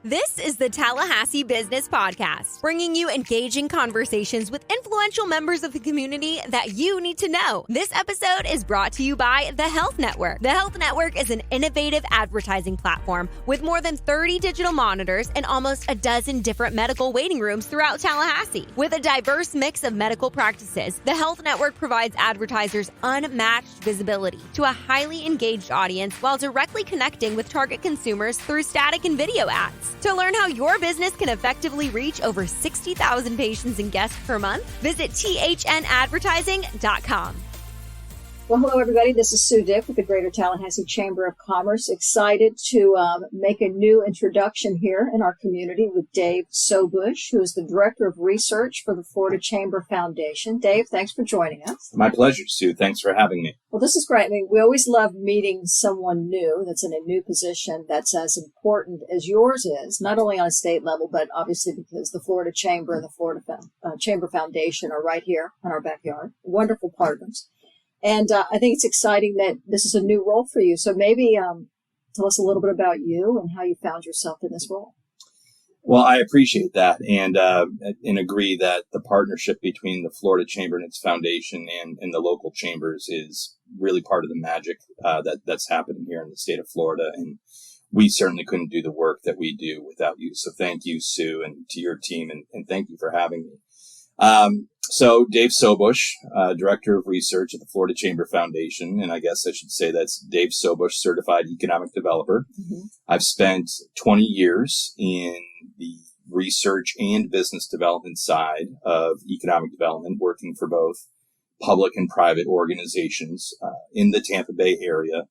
This is the Tallahassee Business Podcast, bringing you engaging conversations with influential members of the community that you need to know. This episode is brought to you by The Health Network. The Health Network is an innovative advertising platform with more than 30 digital monitors and almost a dozen different medical waiting rooms throughout Tallahassee. With a diverse mix of medical practices, The Health Network provides advertisers unmatched visibility to a highly engaged audience while directly connecting with target consumers through static and video ads. To learn how your business can effectively reach over 60,000 patients and guests per month, visit thnadvertising.com. Well, hello, everybody. This is Sue Dick with the Greater Tallahassee Chamber of Commerce. Excited to make a new introduction here in our community with Dave Sobush, who is the Director of Research for the Florida Chamber Foundation. Dave, thanks for joining us. My pleasure, Sue. Thanks for having me. Well, this is great. I mean, we always love meeting someone new that's in a new position that's as important as yours is, not only on a state level, but obviously because the Florida Chamber and the Florida Chamber Foundation are right here in our backyard. Wonderful partners. And I think it's exciting that this is a new role for you. So maybe tell us a little bit about you and how you found yourself in this role. Well, I appreciate that and agree that the partnership between the Florida Chamber and its foundation and the local chambers is really part of the magic that's happening here in the state of Florida. And we certainly couldn't do the work that we do without you. So thank you, Sue, and to your team, and thank you for having me. So Dave Sobush, Director of Research at the Florida Chamber Foundation, and I guess I should say that's Dave Sobush, Certified Economic Developer. Mm-hmm. I've spent 20 years in the research and business development side of economic development, working for both public and private organizations in the Tampa Bay area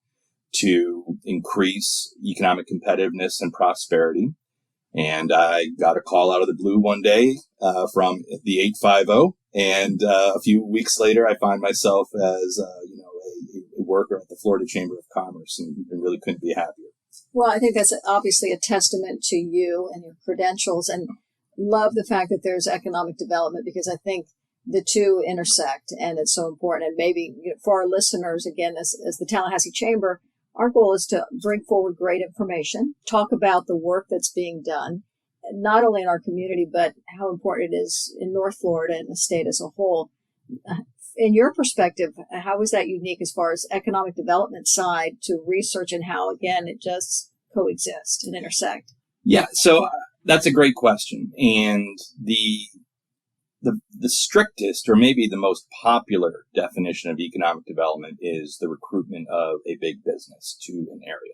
to increase economic competitiveness and prosperity. And I got a call out of the blue one day from the 850. And a few weeks later, I find myself as, a worker at the Florida Chamber of Commerce, and really couldn't be happier. Well, I think that's obviously a testament to you and your credentials, and love the fact that there's economic development, because I think the two intersect and it's so important. And maybe for our listeners, again, as the Tallahassee Chamber, our goal is to bring forward great information, talk about the work that's being done, not only in our community, but how important it is in North Florida and the state as a whole. In your perspective, how is that unique as far as economic development side to research, and how, again, it just coexist and intersect? Yeah, so that's a great question. And the strictest, or maybe the most popular definition of economic development is the recruitment of a big business to an area.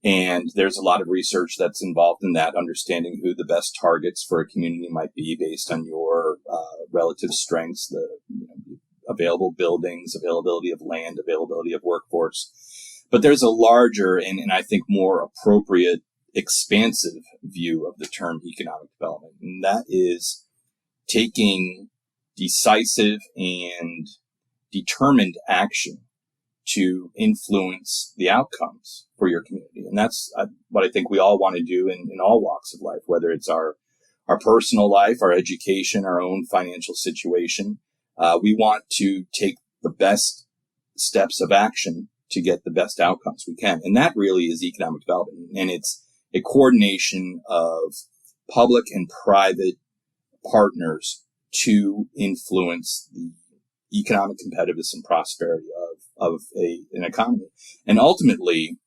And there's a lot of research that's involved in that, understanding who the best targets for a community might be based on your relative strengths, the available buildings, availability of land, availability of workforce. But there's a larger and I think more appropriate, expansive view of the term economic development. And that is taking decisive and determined action to influence the outcomes for your community. And that's what I think we all want to do in all walks of life, whether it's our personal life, our education, our own financial situation. We want to take the best steps of action to get the best outcomes we can. And that really is economic development. And it's a coordination of public and private partners to influence the economic competitiveness and prosperity of an economy. And ultimately,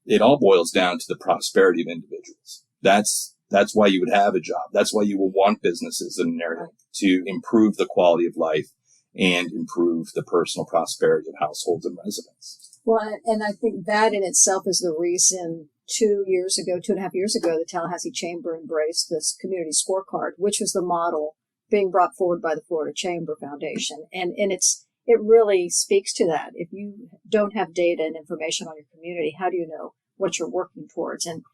it all boils down to the prosperity of individuals. That's why you would have a job. That's why you will want businesses in an area, to improve the quality of life and improve the personal prosperity of households and residents. Well, and I think that in itself is the reason 2.5 years ago, the Tallahassee Chamber embraced this Community Scorecard, which was the model being brought forward by the Florida Chamber Foundation. And it really speaks to that. If you don't have data and information on your community, how do you know what you're working towards? And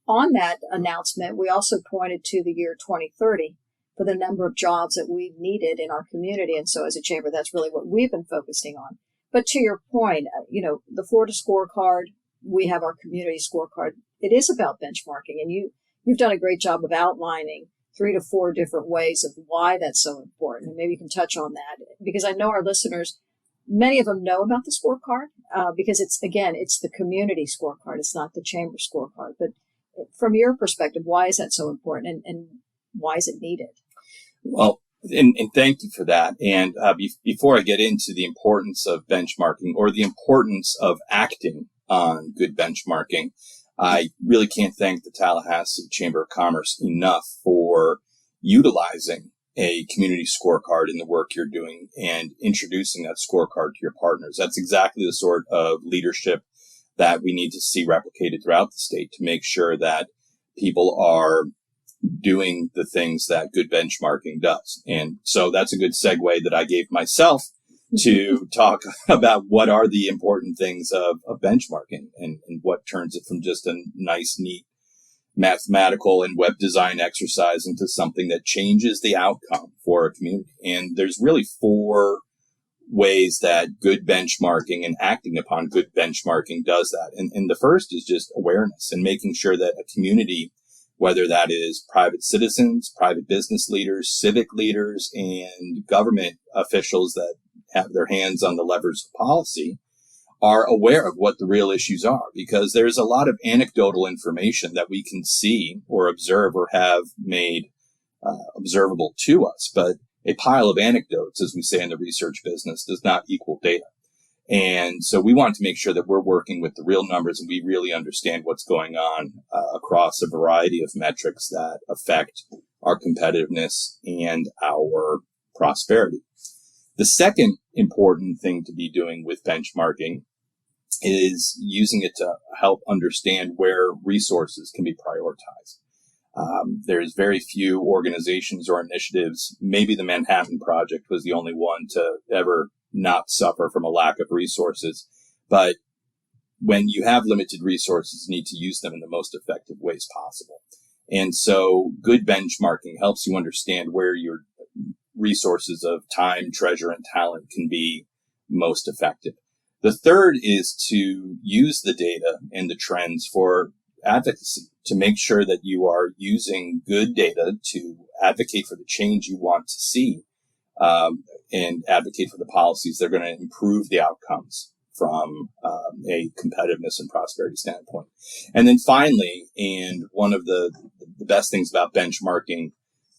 on that announcement, we also pointed to the year 2030 for the number of jobs that we needed in our community. And so as a chamber, that's really what we've been focusing on. But to your point, the Florida Scorecard, we have our Community Scorecard. It is about benchmarking, and you've done a great job of outlining 3 to 4 different ways of why that's so important. And maybe you can touch on that, because I know our listeners, many of them know about the scorecard because it's the community scorecard. It's not the chamber scorecard. But from your perspective, why is that so important and why is it needed? Well, and thank you for that. And before I get into the importance of benchmarking or the importance of acting on good benchmarking, I really can't thank the Tallahassee Chamber of Commerce enough for utilizing a community scorecard in the work you're doing and introducing that scorecard to your partners. That's exactly the sort of leadership that we need to see replicated throughout the state to make sure that people are doing the things that good benchmarking does. And so that's a good segue that I gave myself to talk about what are the important things of benchmarking and what turns it from just a nice, neat mathematical and web design exercise into something that changes the outcome for a community. And there's really 4 ways that good benchmarking and acting upon good benchmarking does that. And the first is just awareness and making sure that a community, whether that is private citizens, private business leaders, civic leaders, and government officials that have their hands on the levers of policy, are aware of what the real issues are, because there's a lot of anecdotal information that we can see or observe or have made observable to us. But a pile of anecdotes, as we say in the research business, does not equal data. And so we want to make sure that we're working with the real numbers and we really understand what's going on across a variety of metrics that affect our competitiveness and our prosperity. The second important thing to be doing with benchmarking is using it to help understand where resources can be prioritized. There's very few organizations or initiatives. Maybe the Manhattan Project was the only one to ever not suffer from a lack of resources. But when you have limited resources, you need to use them in the most effective ways possible. And so good benchmarking helps you understand where your resources of time, treasure, and talent can be most effective. The third is to use the data and the trends for advocacy, to make sure that you are using good data to advocate for the change you want to see, and advocate for the policies that are going to improve the outcomes from a competitiveness and prosperity standpoint. And then finally, and one of the best things about benchmarking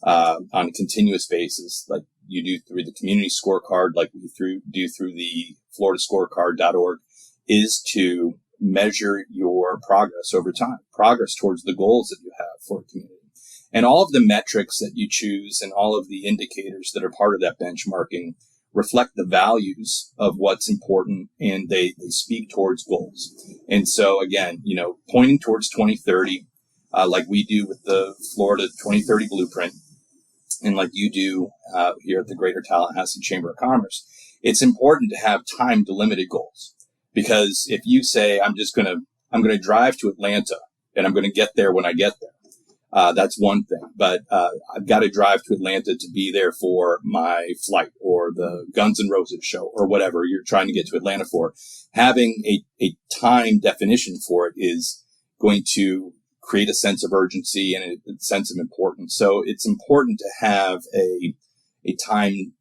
on a continuous basis, like you do through the Community Scorecard, like we do through the Florida Scorecard.org, is to measure your progress over time, progress towards the goals that you have for a community. And all of the metrics that you choose and all of the indicators that are part of that benchmarking reflect the values of what's important, and they speak towards goals. And so again, pointing towards 2030, like we do with the Florida 2030 blueprint, and like you do here at the Greater Tallahassee Chamber of Commerce, it's important to have time delimited goals. Because if you say, I'm going to drive to Atlanta and I'm going to get there when I get there, that's one thing. But I've got to drive to Atlanta to be there for my flight or the Guns N' Roses show or whatever you're trying to get to Atlanta for. Having a time definition for it is going to create a sense of urgency and a sense of importance. So it's important to have a time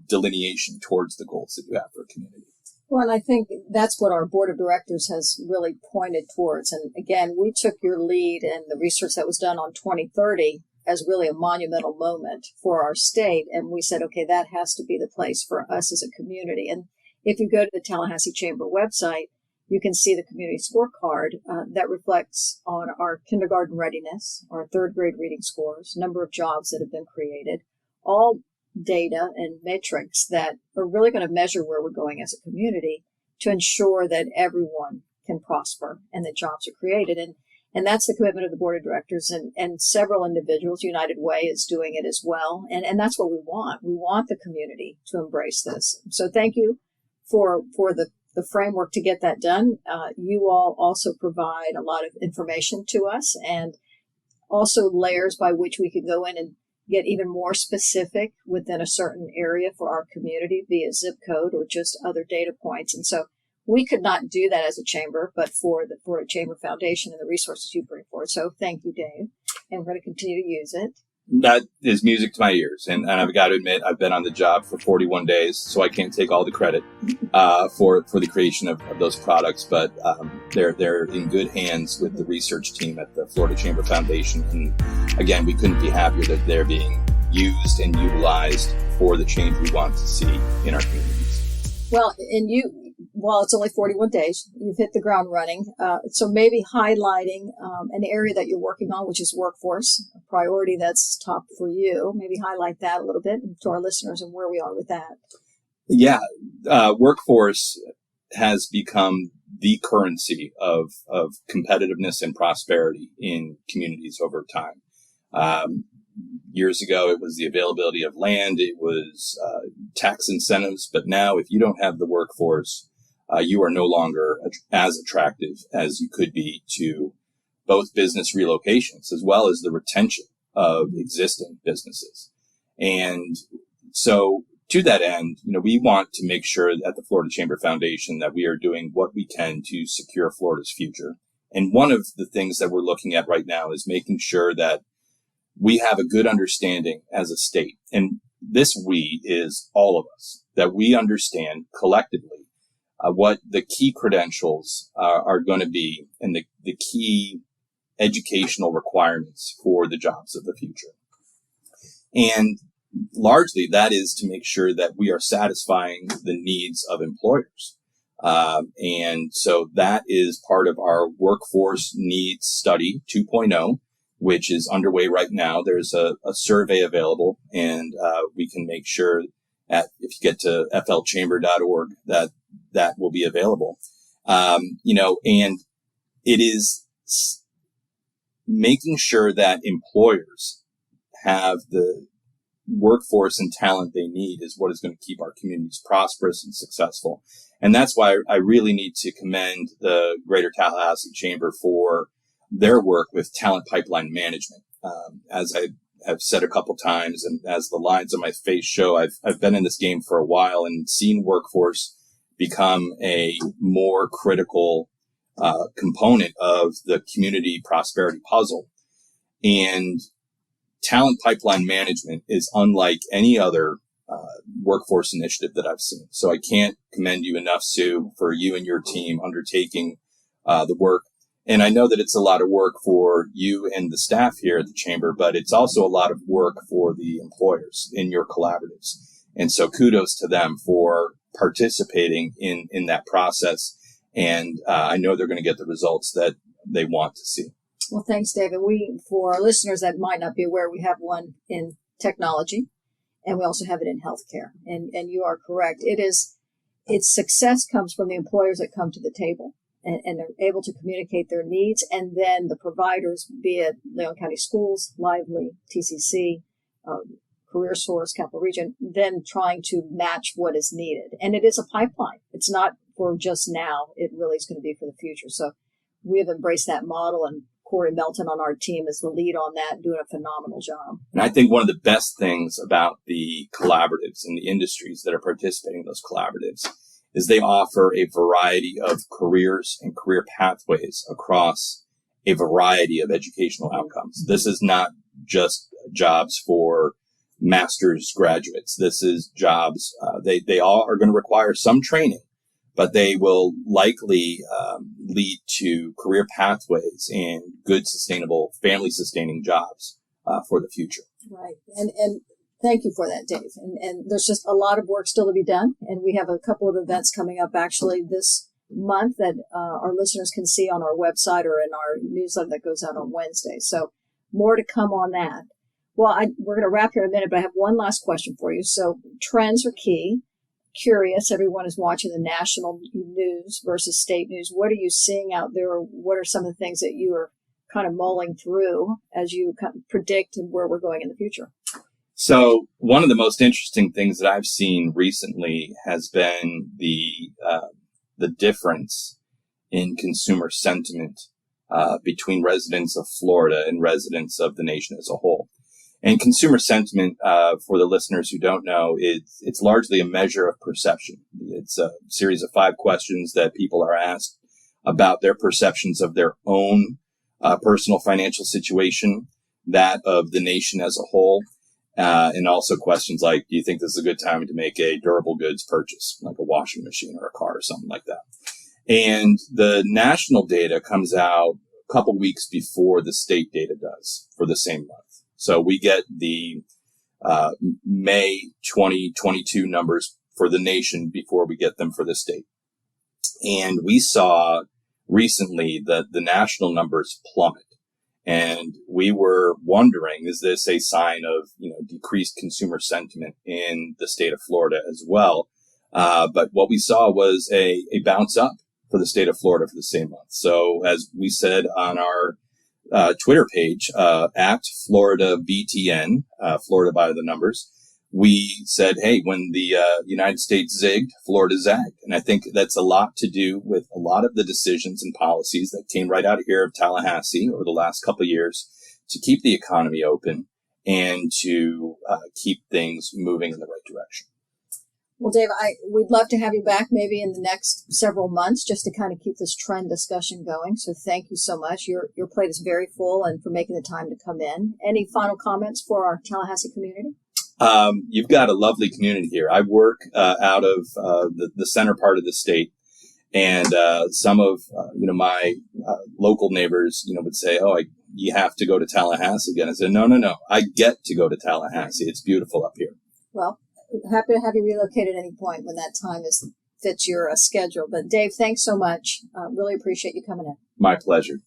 delineation towards the goals that you have for a community. Well, and I think that's what our board of directors has really pointed towards. And again, we took your lead in the research that was done on 2030 as really a monumental moment for our state. And we said, okay, that has to be the place for us as a community. And if you go to the Tallahassee Chamber website, you can see the community scorecard that reflects on our kindergarten readiness, our 3rd grade reading scores, number of jobs that have been created, all data and metrics that are really going to measure where we're going as a community to ensure that everyone can prosper and that jobs are created. And that's the commitment of the board of directors and several individuals. United Way is doing it as well. And that's what we want. We want the community to embrace this. So thank you for the framework to get that done. You all also provide a lot of information to us and also layers by which we can go in and get even more specific within a certain area for our community via zip code or just other data points. And so we could not do that as a chamber, but for the Florida Chamber Foundation and the resources you bring forward. So thank you, Dave. And we're going to continue to use it. That is music to my ears. And I've got to admit, I've been on the job for 41 days, so I can't take all the credit for the creation of those products. But they're in good hands with the research team at the Florida Chamber Foundation. And again, we couldn't be happier that they're being used and utilized for the change we want to see in our communities. Well, and while it's only 41 days, you've hit the ground running. So maybe highlighting an area that you're working on, which is workforce, a priority that's top for you. Maybe highlight that a little bit to our listeners and where we are with that. Yeah, workforce has become the currency of competitiveness and prosperity in communities over time. Years ago, it was the availability of land, it was tax incentives, but now if you don't have the workforce, you are no longer as attractive as you could be to both business relocations as well as the retention of existing businesses. And so to that end, we want to make sure at the Florida Chamber Foundation that we are doing what we can to secure Florida's future. And one of the things that we're looking at right now is making sure that we have a good understanding as a state. And this we is all of us, that we understand collectively what the key credentials are going to be and the key educational requirements for the jobs of the future. And largely that is to make sure that we are satisfying the needs of employers. And so that is part of our workforce needs study 2.0, which is underway right now. There's a survey available, and we can make sure if you get to flchamber.org that will be available. And it is making sure that employers have the workforce and talent they need is what is going to keep our communities prosperous and successful. And that's why I really need to commend the Greater Tallahassee Chamber for their work with talent pipeline management. As I have said a couple times, and as the lines on my face show, I've been in this game for a while and seen workforce become a more critical component of the community prosperity puzzle. And talent pipeline management is unlike any other workforce initiative that I've seen. So I can't commend you enough, Sue, for you and your team undertaking the work. And I know that it's a lot of work for you and the staff here at the Chamber, but it's also a lot of work for the employers in your collaboratives. And so kudos to them for participating in that process. And I know they're going to get the results that they want to see. Well, thanks, David. For our listeners that might not be aware, we have one in technology, and we also have it in healthcare. And you are correct. Its success comes from the employers that come to the table. And they're able to communicate their needs, and then the providers, be it Leon County Schools, Lively, TCC, Career Source, Capital Region, then trying to match what is needed. And it is a pipeline. It's not for just now. It really is going to be for the future. So we have embraced that model, and Corey Melton on our team is the lead on that, doing a phenomenal job. And I think one of the best things about the collaboratives and the industries that are participating in those collaboratives is they offer a variety of careers and career pathways across a variety of educational outcomes. This is not just jobs for master's graduates. This is jobs, they all are going to require some training, but they will likely lead to career pathways and good, sustainable, family-sustaining jobs for the future. Right. And thank you for that, Dave. And there's just a lot of work still to be done. And we have a couple of events coming up actually this month that our listeners can see on our website or in our newsletter that goes out on Wednesday. So more to come on that. Well, we're going to wrap here in a minute, but I have one last question for you. So trends are key. Curious, everyone is watching the national news versus state news. What are you seeing out there? What are some of the things that you are kind of mulling through as you kind of predict where we're going in the future? So one of the most interesting things that I've seen recently has been the difference in consumer sentiment between residents of Florida and residents of the nation as a whole. And consumer sentiment, for the listeners who don't know, it's largely a measure of perception. It's a series of 5 questions that people are asked about their perceptions of their own personal financial situation, that of the nation as a whole, and also questions like, do you think this is a good time to make a durable goods purchase, like a washing machine or a car or something like that? And the national data comes out a couple weeks before the state data does for the same month. So we get the May 2022 numbers for the nation before we get them for the state. And we saw recently that the national numbers plummet. And we were wondering, is this a sign of, decreased consumer sentiment in the state of Florida as well? But what we saw was a bounce up for the state of Florida for the same month. So as we said on our Twitter page, at Florida BTN, Florida by the numbers, we said, hey, when the United States zigged, Florida zagged. And I think that's a lot to do with a lot of the decisions and policies that came right out of here of Tallahassee over the last couple of years to keep the economy open and to keep things moving in the right direction. Well, Dave, we'd love to have you back maybe in the next several months just to kind of keep this trend discussion going. So thank you so much. Your plate is very full, and for making the time to come in. Any final comments for our Tallahassee community? You've got a lovely community here. I work out of the center part of the state, and some of my local neighbors would say, "Oh, you have to go to Tallahassee again." I said, "No. I get to go to Tallahassee. It's beautiful up here." Well, happy to have you relocate at any point when that time fits your schedule. But Dave, thanks so much. Really appreciate you coming in. My pleasure.